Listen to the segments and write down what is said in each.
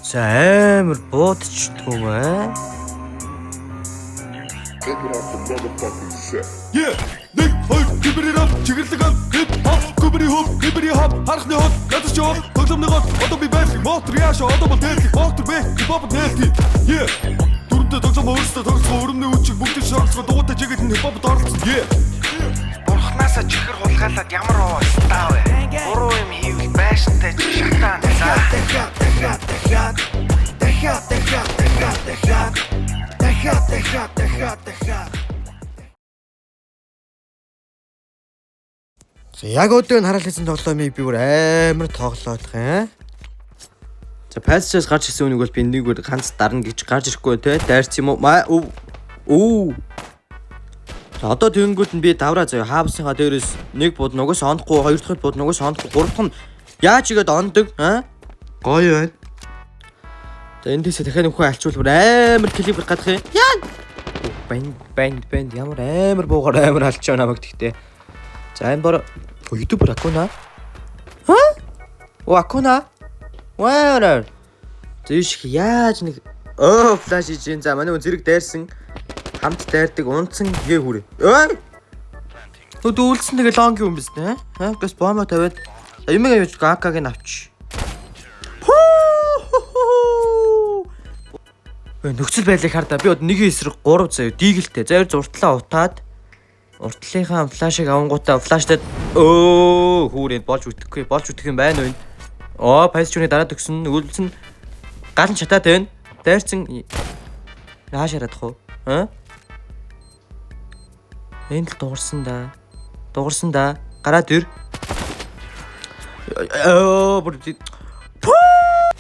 За амар буудчихдгүй маа. Yeah, нэг хоёр гибрийн рап чигэрлэг ам хип хоп гибрийн хоп харахны хот ядаж жоо тогломныгоо одоо би байх мотор яашаа одоо бол дээлх мотор бэ хипхоп нээлт. Yeah, дүрдээ тоглом өөрсдөө тоглох өрөмний үчиг бүгд шорцгоо дугуйтай чигэд хипхопд оролцсон. Yeah. Бурхнаасаа чихэр хулгайлаад ямар уустаа вэ? Буруу юм хийвэл байшинтай шатаан. За яг өдөө нь хараал хийсэн тоглоомыг би бүр амар тоглоодох юм. За пассаж гарч ирсэн үнийг бол би нэг бүр ганц дарна гэж гарч ирэхгүй те. Дайрч юм уу? Оо. За одоо тэгэнгүүт нь би давраа заяа хаавсынхаа дээрээс нэг бууд нугас онохгүй, хоёр дахь бууд нугас онохгүй, гурав дахь нь яаж игээд ондог аа? Гоё байна. За эндээсээ дахиад нөхөө алчуул бүр амар клипер гадах юм. Яа. Банд ямар амар буугаар амар алч намайг тэгтээ. За энэ бор YouTube аккуна. Ха? Оо аккуна. Ваа. Зэвш яаж нэг флаш хийж за манай зэрэг дайрсан хамт дайрдаг унтсан гээ хүрээ. Ой. Дүүлсэн тэгээ лонг юм биз дээ. Ха? Гэс бомба тавиад юм явж ГК-г авч. Нөхцөл байдлыг хардаа би одоо 1 эсрэг 3 заяа дигэлтэй. Заяа зуртлаа утаад уртлынхаа флашыг авангуудаа флаштай хүүрэнд болж үтгэхгүй болж үтэх юм байна уу? Оо пассчууны дараа төгсөн үлдсэн гал нь чатаад байна. Дайрцсан нааш ярадах уу? Аа? Энд л дуурсан да. Гараад ир. Бүр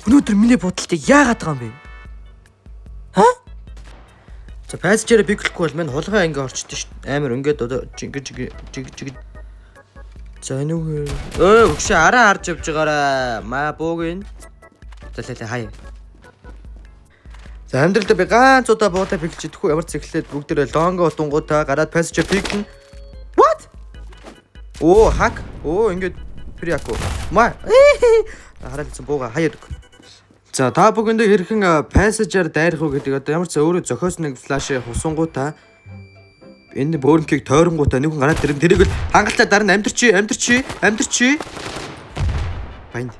өнөөдөр миний бодолтыг яагаад байгаа юм бэ? Ха? За пассажираа биглэхгүй бол мань хулгай ингээ орчдөө шүү. Амар ингээд одоо жиг. За нүг өгшөө араа харж явж байгаараа маа буугийн. За хаяа. За амьдралдаа би ганц удаа буудаа биглэж идэхгүй ямар ч эхлээд бүгдээрээ лонго утунгуудаа гараад пассажир биглэн. What? Оо хак. Оо ингээд пряко. Маа. Хараад ирсэн бууга хаяад өг. За та бүхэндээ хэрхэн пассажир дайрах уу гэдэг одоо ямар ч өөрөө зохиос нэг флаш хусангуудаа энэ бөөрнгийг тойронгуудаа нэг хүн гараад тэрийг л хангалттай дарна амтэрчи. Банд.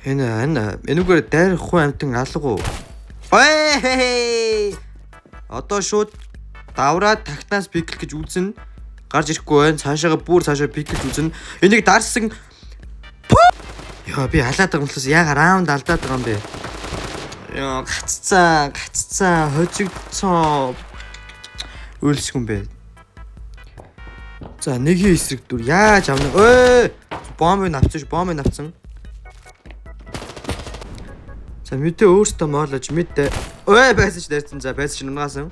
Энэгээр дайрах уу амтан алга уу? Ой! Одоо шууд давраад тагтаас пиклэх гэж үзнэ. Гарч ирэхгүй байна. Цаашаа пиклэж үзнэ. Энийг дарсан. Яа би халаад байгаа юмлаас яг раунд алдаад байгаа юм бэ. Яа гаццаа хожигдсон. Үйлсгүй юм бэ. За нэгийн эсрэг дүр яаж авна? Ой! Бомбыг авцсан. За мэдээ өөртөө моолож мэдээ. Ой пассаж дайрсан. За пассаж нугаасан.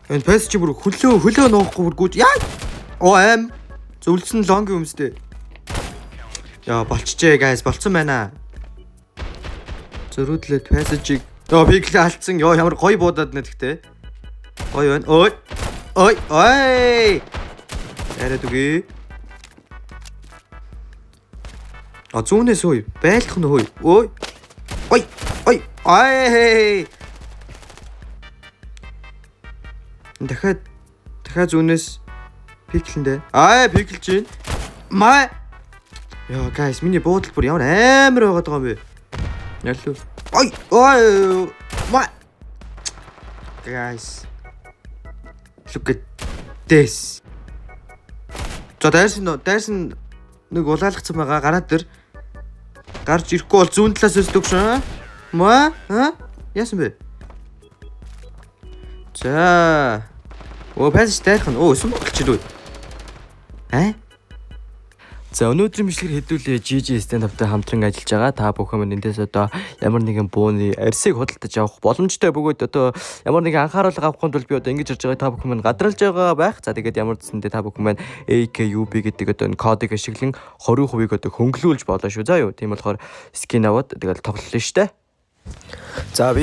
Энэ пассаж бүр хөлөө нуухгүй бүр гүйж. Яа! Оо аим. Зөвлөсөн лонг юмстэй. Яа болчихжээ guys болцсон байна. Зөрүүдлээд пассажийг пиклээ алдсан. Яа ямар гоё буудаад нэ тэгтээ. Гоё байна. Ой. Арай дуги. Зүүнээс хөөе. Байлах нь хөөе. Ой. Дахиад зүүнээс пиклэндээ. Пиклж чинь. Маа. Яа guys миний буудал бүр ямар амар байгаад байгаа юм бэ? Ялуу. Ой. Маа. Guys. Look at this. За дайрсан нэг улаалгацсан байгаа гараад дөр. Гарч ирэхгүй бол зүүн талаас өсдөг шээ. Маа? Яасан бэ? За. Пассаж дайрах нь. Өсөн болчихлоо. За өнөөдрийн бичлэгээр хэдүүлээ GG stand-up-тай хамтран ажиллаж байгаа. Та бүхэн эндээс одоо ямар нэгэн бууны арсыг худалдаж авах боломжтой бөгөөд одоо ямар нэгэн анхааруулга авахын тулд би одоо ингэж харж байгаа та бүхэн гадралж байгаа байх. За тэгээд ямар ч зэндээ та бүхэн AKUB гэдэг одоо энэ кодыг ашиглан 20% одоо хөнгөлүүлж болно шүү. За юу. Тийм болохоор скин аваад тэгээд тоглолоо штэ. За